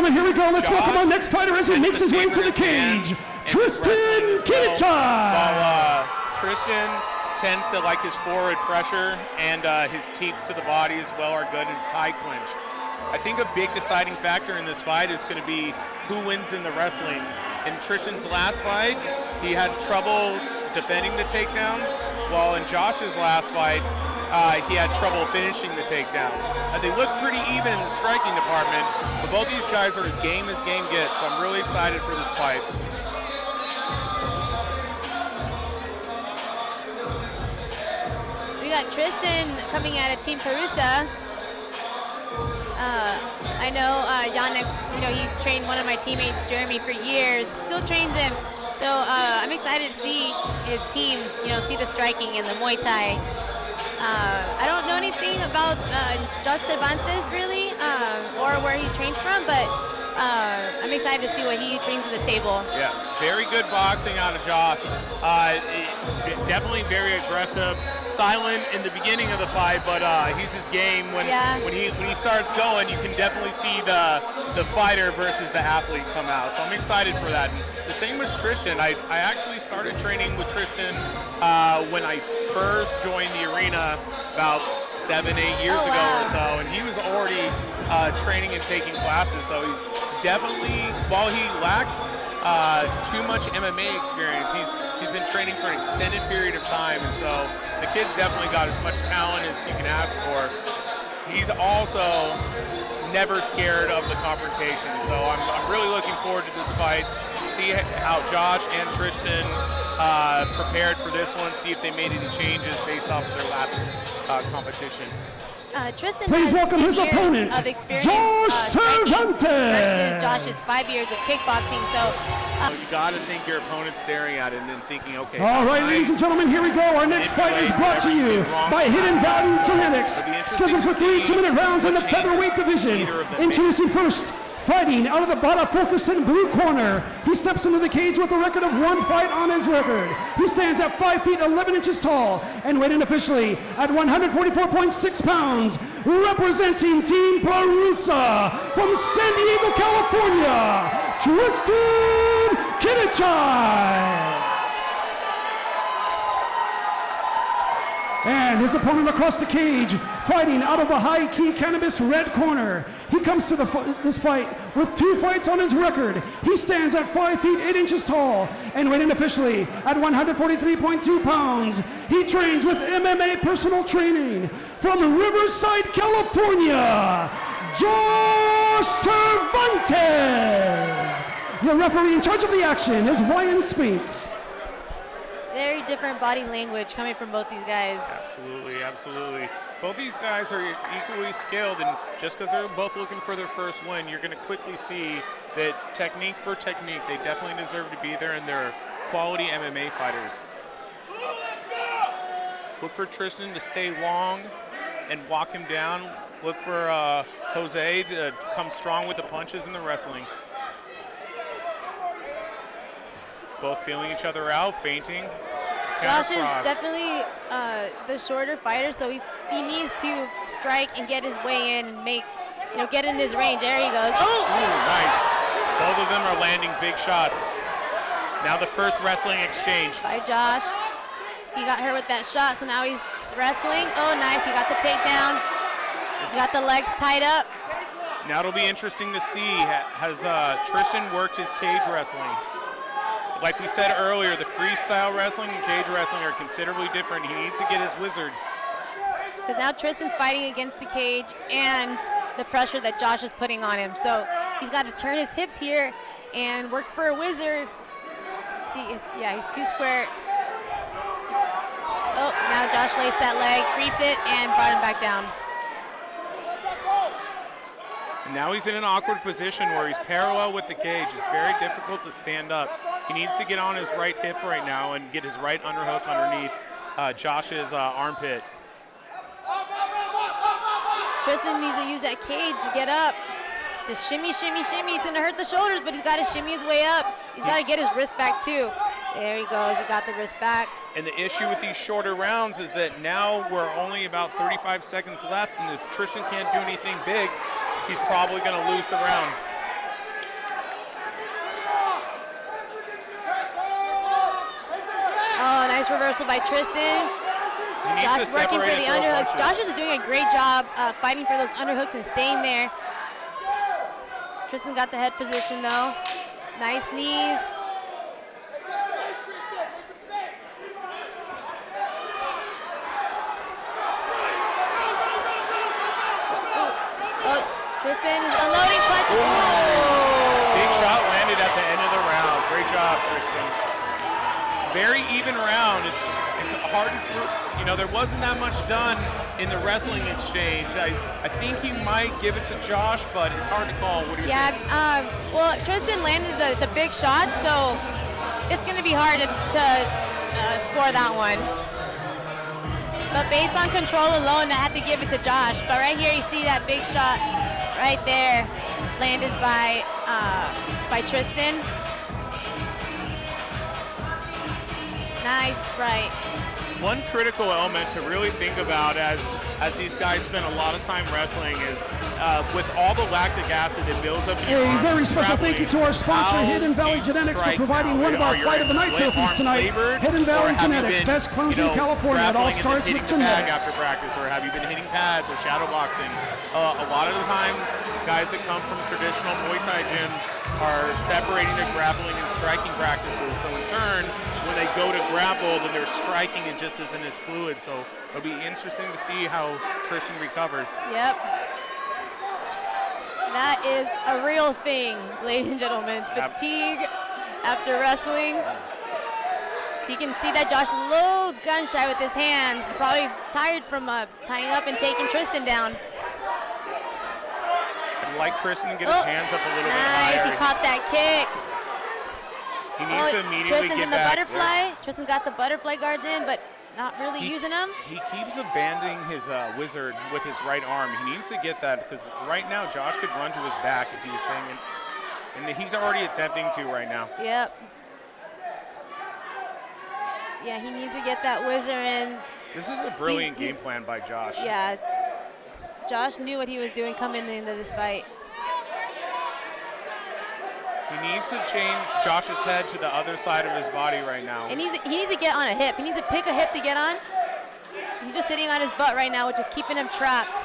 gentlemen, here we go. Let's welcome our next fighter as he makes his way to the cage. Tristan Quidachay. While Tristan tends to like his forward pressure, and his teeps to the body as well are good in his tie clinch. I think a big deciding factor in this fight is going to be who wins in the wrestling. In Tristan's last fight, he had trouble defending the takedowns, while in Josh's last fight, he had trouble finishing the takedowns. They look pretty even in the striking department, but both these guys are as game gets, so I'm really excited for this fight. We got Tristan coming out of Team Parusa. I know Yannick's, he trained one of my teammates, Jeremy, for years, still trains him. So I'm excited to see his team, see the striking and the Muay Thai. I don't know anything about Josh Cervantes really, or where he trains from, but I'm excited to see what he brings to the table. Yeah, very good boxing out of Josh. Definitely very aggressive. Silent in the beginning of the fight, but he's his game. When he starts going, you can definitely see the fighter versus the athlete come out. So I'm excited for that. And the same with Tristan. I actually started training with Tristan when I first joined the arena about 7-8 years ago or so, and he was already training and taking classes. So he's definitely, while he lacks too much MMA experience, he's been training for an extended period of time, and so the kid's definitely got as much talent as you can ask for. He's also never scared of the confrontation, so I'm really looking forward to this fight. See how Josh and Tristan prepared for this one, see if they made any changes based off of their last competition. Tristan Please has welcome 10 his years opponent, of experience Josh Cervantes. versus Josh's 5 years of kickboxing. So you got to think your opponent's staring at it and then thinking, okay. All right, ladies and gentlemen, here we go. Our next fight is brought to you by Hidden Value Genetics. Scheduled for 3 2-minute rounds in the featherweight division. Introducing first, fighting out of the Bada Focus in blue corner. He steps into the cage with a record of 1 fight on his record. He stands at 5 feet 11 inches tall and weighed in officially at 144.6 pounds. Representing Team Parusa from San Diego, California, Tristan Quidachay. And his opponent across the cage, fighting out of the High Key Cannabis red corner. He comes to this fight with 2 fights on his record. He stands at 5 feet 8 inches tall and weighed in officially at 143.2 pounds. He trains with MMA Personal Training from Riverside, California, Josh Cervantes. Your referee in charge of the action is Ryan Spink. very different body language coming from both these guys. Absolutely, absolutely. Both these guys are equally skilled, and just because they're both looking for their first win, you're going to quickly see that technique for technique, they definitely deserve to be there, and they're quality MMA fighters. Look for Tristan to stay long and walk him down. Look for Jose to come strong with the punches and the wrestling. Both feeling each other out, feinting. Josh is definitely the shorter fighter, so he needs to strike and get his way in and make, get in his range. There he goes. Oh! Ooh, nice. Both of them are landing big shots. Now the first wrestling exchange. By Josh. He got her with that shot, so now he's wrestling. Oh, nice. He got the takedown. He's got the legs tied up. Now it'll be interesting to see, has Tristan worked his cage wrestling? Like we said earlier, the freestyle wrestling and cage wrestling are considerably different. He needs to get his wizard. Because now Tristan's fighting against the cage and the pressure that Josh is putting on him. So he's got to turn his hips here and work for a wizard. See, he's too square. Oh, now Josh laced that leg, creeped it, and brought him back down. Now he's in an awkward position where he's parallel with the cage. It's very difficult to stand up. He needs to get on his right hip right now and get his right underhook underneath Josh's armpit. Tristan needs to use that cage to get up. Just shimmy, shimmy, shimmy. It's going to hurt the shoulders, but he's got to shimmy his way up. He's got to get his wrist back, too. There he goes. He got the wrist back. And the issue with these shorter rounds is that now we're only about 35 seconds left, and if Tristan can't do anything big, he's probably going to lose the round. Nice reversal by Tristan. Josh working for the underhooks. Josh is doing a great job fighting for those underhooks and staying there. Tristan got the head position though. Nice knees. Tristan is unloading punches. Big shot landed at the end of the round. Great job, Tristan. Very even round. It's hard to prove. You know, there wasn't that much done in the wrestling exchange. I think he might give it to Josh, but it's hard to call. What do you think? Well, Tristan landed the big shot, so it's going to be hard to score that one. But based on control alone, I had to give it to Josh. But right here, you see that big shot right there, landed by Tristan. Nice, right. One critical element to really think about as these guys spend a lot of time wrestling is with all the lactic acid that builds up in your arms. A very special thank you to our sponsor, Hidden Valley Genetics, for providing one of our Fight of the Night trophies tonight. Hidden Valley Genetics, best clones in California. It all starts with genetics. After practice, or have you been hitting pads or shadow boxing? A lot of the times, guys that come from traditional Muay Thai gyms are separating their grappling and striking practices. So in turn, when they go to grapple, then they're striking and just isn't as fluid. So it'll be interesting to see how Tristan recovers. Yep. That is a real thing, ladies and gentlemen. Fatigue after wrestling. So you can see that Josh is a little gun shy with his hands. Probably tired from tying up and taking Tristan down. I'd like Tristan to get his hands up a little bit higher. Nice, he caught that kick. He needs to immediately Tristan's get in the back. butterfly. Tristan got the butterfly guards in, but not really using them. He keeps abandoning his wizard with his right arm. He needs to get that because right now Josh could run to his back if he was paying it. And he's already attempting to right now. Yep. Yeah, he needs to get that wizard in. This is a brilliant game plan by Josh. Yeah. Josh knew what he was doing coming into this fight. He needs to change Josh's head to the other side of his body right now. And he needs to get on a hip. He needs to pick a hip to get on. He's just sitting on his butt right now, which is keeping him trapped.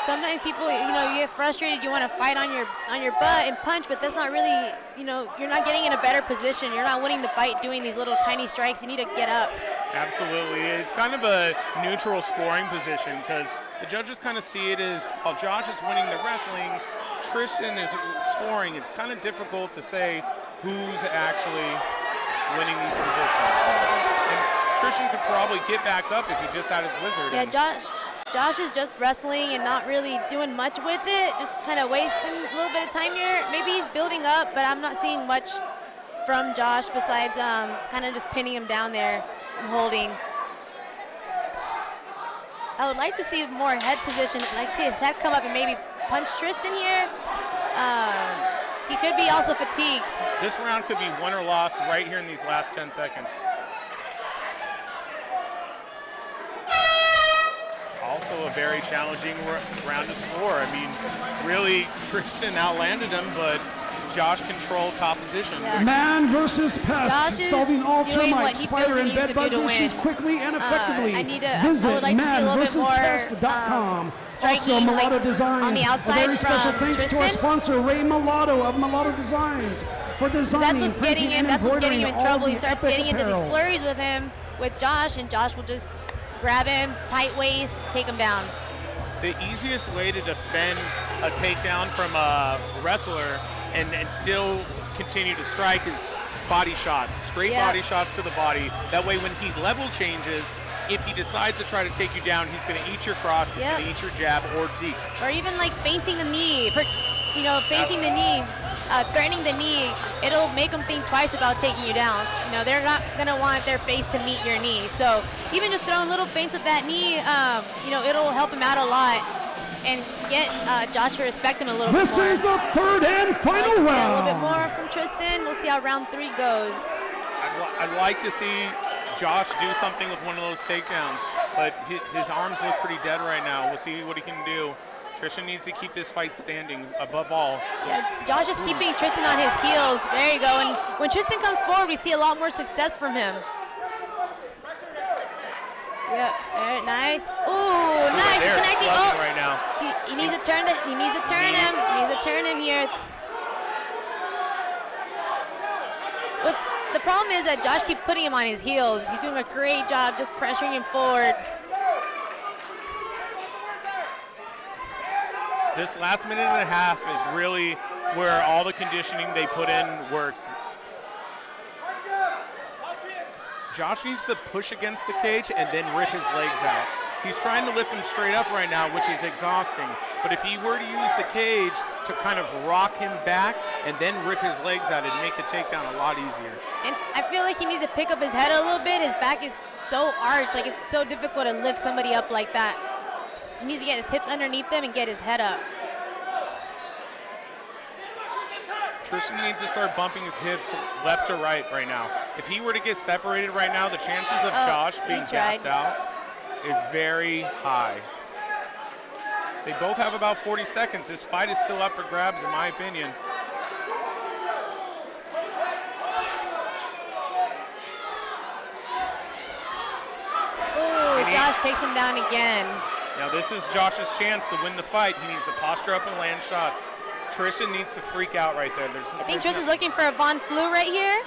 Sometimes people, you get frustrated. You want to fight on your butt and punch, but that's not really, you're not getting in a better position. You're not winning the fight doing these little tiny strikes. You need to get up. Absolutely. It's kind of a neutral scoring position because the judges kind of see it as, while Josh is winning the wrestling, Tristan is scoring. It's kind of difficult to say who's actually winning these positions. And Tristan could probably get back up if he just had his wizard. Yeah, Josh is just wrestling and not really doing much with it, just kind of wasting a little bit of time here. Maybe he's building up, but I'm not seeing much from Josh besides kind of just pinning him down there and holding. I would like to see more head position. I'd like to see his head come up and maybe punch Tristan here. He could be also fatigued. This round could be won or lost right here in these last 10 seconds. Also a very challenging round to score. I mean, really, Tristan outlanded him, but Josh controlled top position. Yeah. Man versus pest, solving all termite, spider, and bed bug issues quickly and effectively. Visit manversuspest.com. Also, Mulatto Designs. On the outside, a very special thanks Tristan to our sponsor, Ray Mulatto of Mulatto Designs, for designing, that's what's getting him in trouble. He starts getting into these apparel. flurries with Josh, and Josh will just grab him, tight waist, take him down. The easiest way to defend a takedown from a wrestler and still continue to strike is body shots, straight body shots to the body. That way when he level changes, if he decides to try to take you down, he's going to eat your cross, he's going to eat your jab or teak. Or even like feinting a knee, feinting the knee, threatening the knee, it'll make them think twice about taking you down. They're not going to want their face to meet your knee. So even just throwing little feints with that knee, it'll help him out a lot and get Josh to respect him a little bit more. This is the third and final round. A little bit more from Tristan. We'll see how round 3 goes. I'd like to see Josh do something with one of those takedowns, but his arms look pretty dead right now. We'll see what he can do. Tristan needs to keep this fight standing above all. Yeah, Josh is keeping Tristan on his heels. There you go. And when Tristan comes forward, we see a lot more success from him. Yep, there, nice. Ooh, nice. He's connecting. Oh, right now. He needs to turn him. He needs to turn him here. The problem is that Josh keeps putting him on his heels. He's doing a great job just pressuring him forward. This last minute and a half is really where all the conditioning they put in works. Josh needs to push against the cage and then rip his legs out. He's trying to lift him straight up right now, which is exhausting. But if he were to use the cage to kind of rock him back and then rip his legs out, it'd make the takedown a lot easier. And I feel like he needs to pick up his head a little bit. His back is so arched, like it's so difficult to lift somebody up like that. He needs to get his hips underneath them and get his head up. Tristan needs to start bumping his hips left to right now. If he were to get separated right now, the chances of Josh being gassed out is very high. They both have about 40 seconds. This fight is still up for grabs, in my opinion. Ooh, Josh takes him down again. Now this is Josh's chance to win the fight. He needs to posture up and land shots. Tristan needs to freak out right there. I think Tristan's looking for a Von Flue right here.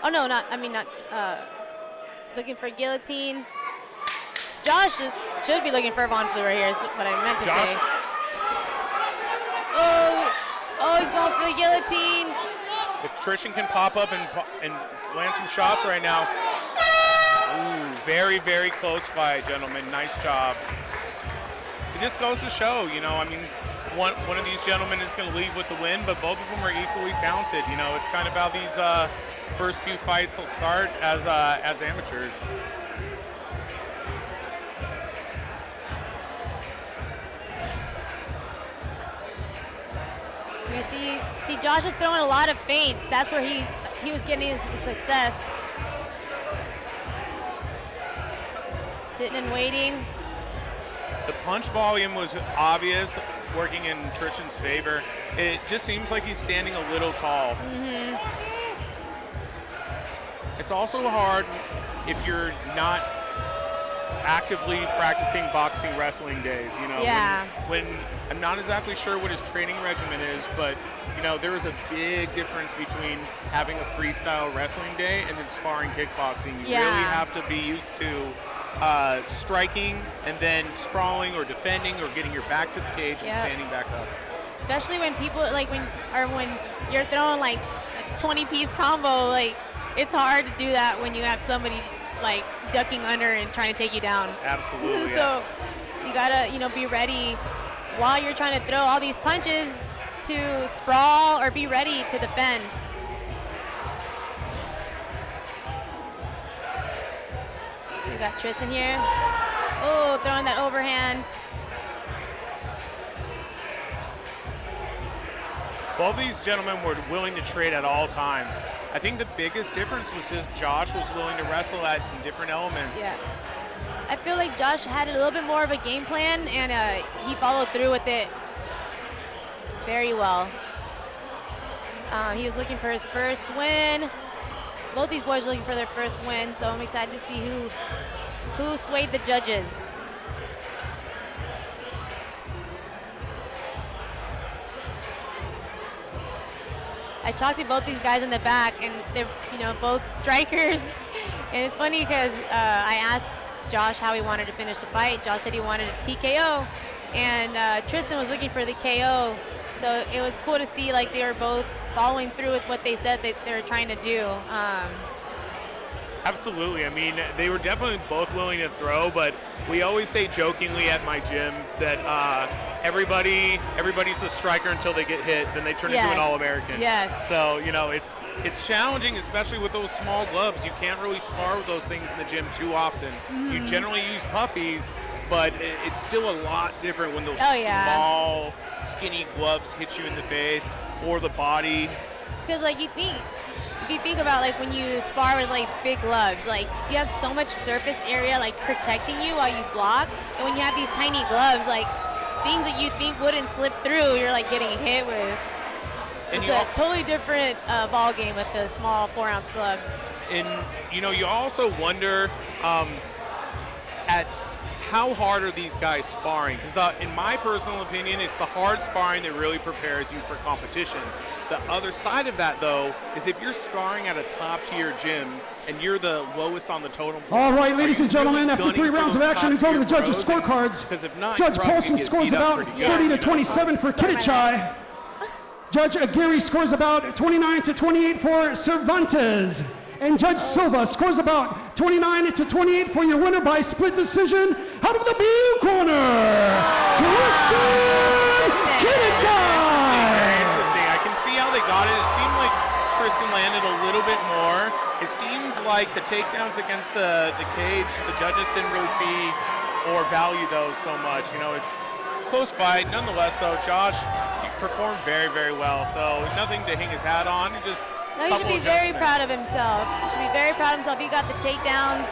Oh no, not looking for a guillotine. Josh should be looking for a Von Flue right here is what I meant to say. Oh, he's going for the guillotine. If Tristan can pop up and land some shots right now. Ooh, very, very close fight, gentlemen. Nice job. It just goes to show, I mean, one of these gentlemen is going to leave with the win, but both of them are equally talented. It's kind of how these first few fights will start as amateurs. You see Josh is throwing a lot of feints. That's where he was getting his success. Sitting and waiting. The punch volume was obvious, working in Tristan's favor. It just seems like he's standing a little tall. Mm-hmm. It's also hard if you're not actively practicing boxing wrestling days, Yeah. When I'm not exactly sure what his training regimen is, but there is a big difference between having a freestyle wrestling day and then sparring kickboxing. You really have to be used to striking and then sprawling or defending or getting your back to the cage and standing back up. Especially when people when you're throwing like a 20-piece combo, like it's hard to do that when you have somebody like ducking under and trying to take you down. Absolutely. So you gotta be ready while you're trying to throw all these punches to sprawl or be ready to defend. We got Tristan here. Oh, throwing that overhand. Both of these gentlemen were willing to trade at all times. I think the biggest difference was just Josh was willing to wrestle in different elements. Yeah. I feel like Josh had a little bit more of a game plan, and he followed through with it very well. He was looking for his first win. Both these boys are looking for their first win, so I'm excited to see who swayed the judges. I talked to both these guys in the back, and they're both strikers. And it's funny because I asked Josh how he wanted to finish the fight. Josh said he wanted a TKO, and Tristan was looking for the KO. So it was cool to see like they were both following through with what they said they were trying to do. Absolutely. I mean, they were definitely both willing to throw, but we always say jokingly at my gym that everybody's a striker until they get hit, then they turn into an All-American. Yes. So, it's challenging, especially with those small gloves. You can't really spar with those things in the gym too often. Mm-hmm. You generally use puffies, but it's still a lot different when those small, skinny gloves hit you in the face or the body. Because, like, if you think about, like, when you spar with, like, big gloves, like, you have so much surface area, like, protecting you while you block. And when you have these tiny gloves, like, things that you think wouldn't slip through, you're like getting hit with. It's a totally different ball game with the small 4-ounce gloves. And you also wonder at how hard are these guys sparring? Because in my personal opinion, it's the hard sparring that really prepares you for competition. The other side of that, though, is if you're sparring at a top-tier gym and you're the lowest on the totem pole. All right, ladies and gentlemen, after 3 rounds of action, we go to the judges' scorecards. Because if not, Judge Paulson scores about 30 to 27 for Quidachay. Judge Aguirre scores about 29 to 28 for Cervantes. And Judge Silva scores about 29 to 28 for your winner by split decision. Out of the blue corner, Tristan Quidachay. Interesting. I can see how they got it. It seemed like Tristan landed a little bit more. It seems like the takedowns against the cage, the judges didn't really see or value those so much. It's a close fight. Nonetheless, though, Josh, he performed very, very well. So nothing to hang his hat on. No, he should be very proud of himself. He should be very proud of himself. He got the takedowns.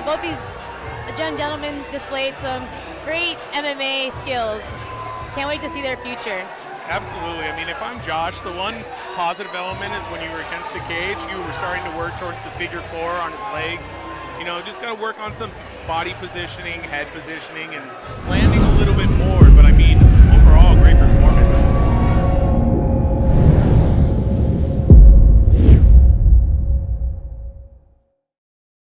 Both these young gentlemen displayed some great MMA skills. Can't wait to see their future. Absolutely. I mean, if I'm Josh, the one positive element is when you were against the cage, you were starting to work towards the figure 4 on his legs. Just got to work on some body positioning, head positioning, and landing a little bit more.